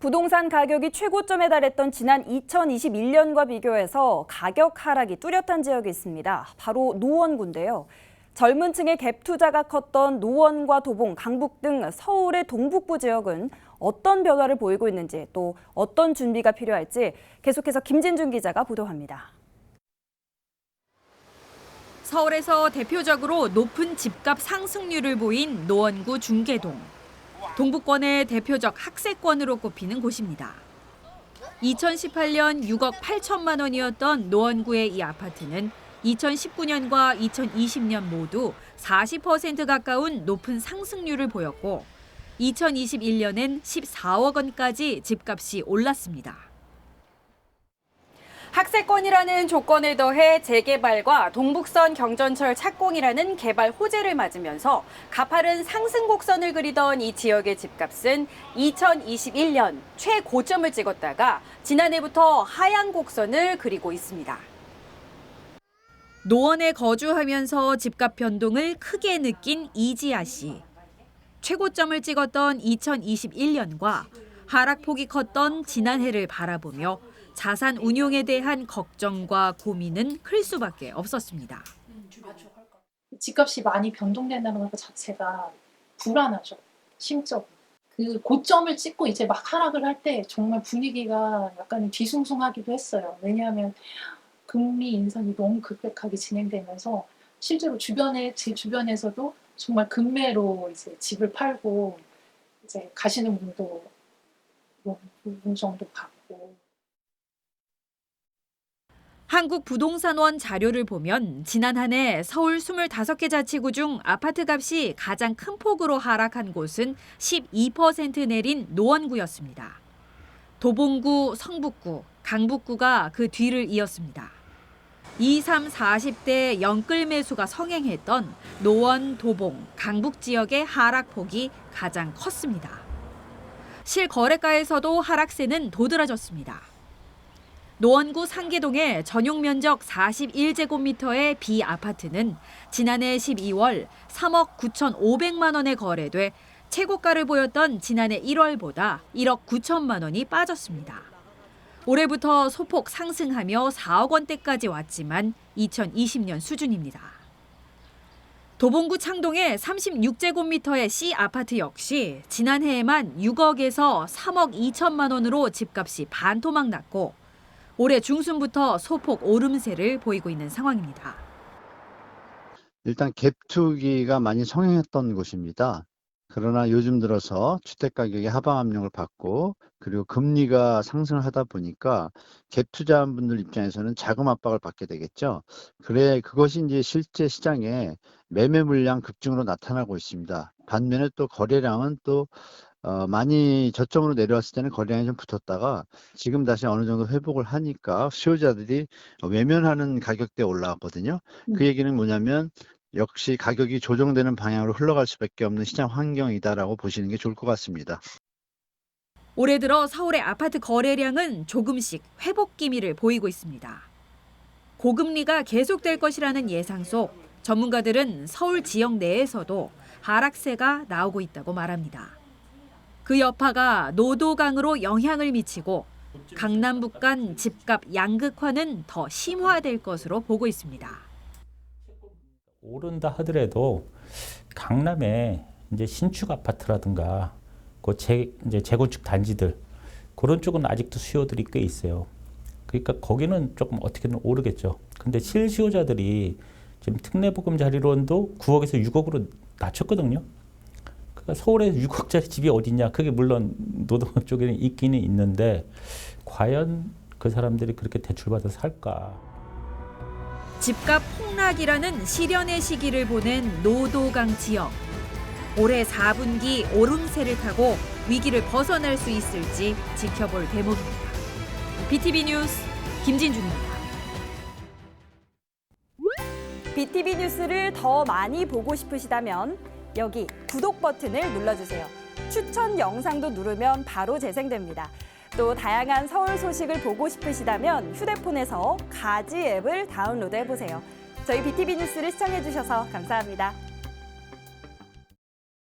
부동산 가격이 최고점에 달했던 지난 2021년과 비교해서 가격 하락이 뚜렷한 지역이 있습니다. 바로 노원구인데요. 젊은 층의 갭 투자가 컸던 노원과 도봉, 강북 등 서울의 동북부 지역은 어떤 변화를 보이고 있는지 또 어떤 준비가 필요할지 계속해서 김진준 기자가 보도합니다. 서울에서 대표적으로 높은 집값 상승률을 보인 노원구 중계동. 동부권의 대표적 학세권으로 꼽히는 곳입니다. 2018년 6억 8천만 원이었던 노원구의 이 아파트는 2019년과 2020년 모두 40% 가까운 높은 상승률을 보였고 2021년엔 14억 원까지 집값이 올랐습니다. 학세권이라는 조건을 더해 재개발과 동북선 경전철 착공이라는 개발 호재를 맞으면서 가파른 상승 곡선을 그리던 이 지역의 집값은 2021년 최고점을 찍었다가 지난해부터 하향 곡선을 그리고 있습니다. 노원에 거주하면서 집값 변동을 크게 느낀 이지아 씨. 최고점을 찍었던 2021년과 하락폭이 컸던 지난해를 바라보며 자산 운용에 대한 걱정과 고민은 클 수밖에 없었습니다. 집값이 많이 변동된다는 것 자체가 불안하죠. 심적으로. 그 고점을 찍고 이제 막 하락을 할 때 정말 분위기가 약간 뒤숭숭하기도 했어요. 왜냐하면 금리 인상이 너무 급격하게 진행되면서 실제로 제 주변에서도 정말 급매로 이제 집을 팔고 이제 가시는 분도 어느 정도 봤고. 한국부동산원 자료를 보면 지난 한 해 서울 25개 자치구 중 아파트 값이 가장 큰 폭으로 하락한 곳은 12% 내린 노원구였습니다. 도봉구, 성북구, 강북구가 그 뒤를 이었습니다. 20, 40대 영끌 매수가 성행했던 노원, 도봉, 강북 지역의 하락폭이 가장 컸습니다. 실거래가에서도 하락세는 도드라졌습니다. 노원구 상계동의 전용 면적 41제곱미터의 B아파트는 지난해 12월 3억 9,500만 원에 거래돼 최고가를 보였던 지난해 1월보다 1억 9천만 원이 빠졌습니다. 올해부터 소폭 상승하며 4억 원대까지 왔지만 2020년 수준입니다. 도봉구 창동의 36제곱미터의 C아파트 역시 지난해에만 6억에서 3억 2천만 원으로 집값이 반토막 났고 올해 중순부터 소폭 오름세를 보이고 있는 상황입니다. 일단 갭 투기가 많이 성행했던 곳입니다. 그러나 요즘 들어서 주택가격이 하방 압력을 받고 그리고 금리가 상승을 하다 보니까 갭 투자한 분들 입장에서는 자금 압박을 받게 되겠죠. 그것이 이제 실제 시장에 매매 물량 급증으로 나타나고 있습니다. 반면에 또 거래량은 또 많이 저점으로 내려왔을 때는 거래량이 좀 붙었다가 지금 다시 어느 정도 회복을 하니까 수요자들이 외면하는 가격대에 올라왔거든요. 그 얘기는 뭐냐면 역시 가격이 조정되는 방향으로 흘러갈 수밖에 없는 시장 환경이다라고 보시는 게 좋을 것 같습니다. 올해 들어 서울의 아파트 거래량은 조금씩 회복 기미를 보이고 있습니다. 고금리가 계속될 것이라는 예상 속 전문가들은 서울 지역 내에서도 하락세가 나오고 있다고 말합니다. 그 여파가 노도강으로 영향을 미치고 강남북 간 집값 양극화는 더 심화될 것으로 보고 있습니다. 오른다 하더라도 강남에 이제 신축 아파트라든가 이제 재건축 단지들 그런 쪽은 아직도 수요들이 꽤 있어요. 그러니까 거기는 조금 어떻게든 오르겠죠. 근데 실수요자들이 지금 특례보금자리론도 9억에서 6억으로 낮췄거든요. 그러니까 서울에 6억짜리 집이 어딨냐? 그게 물론 노동 쪽에는 있기는 있는데 과연 그 사람들이 그렇게 대출받아서 살까? 집값 폭락이라는 시련의 시기를 보낸 노도강 지역. 올해 4분기 오름세를 타고 위기를 벗어날 수 있을지 지켜볼 대목입니다. BTV 뉴스 김진준입니다. BTV 뉴스를 더 많이 보고 싶으시다면 여기 구독 버튼을 눌러주세요. 추천 영상도 누르면 바로 재생됩니다. 또 다양한 서울 소식을 보고 싶으시다면 휴대폰에서 가지 앱을 다운로드해보세요. 저희 BTV 뉴스를 시청해주셔서 감사합니다.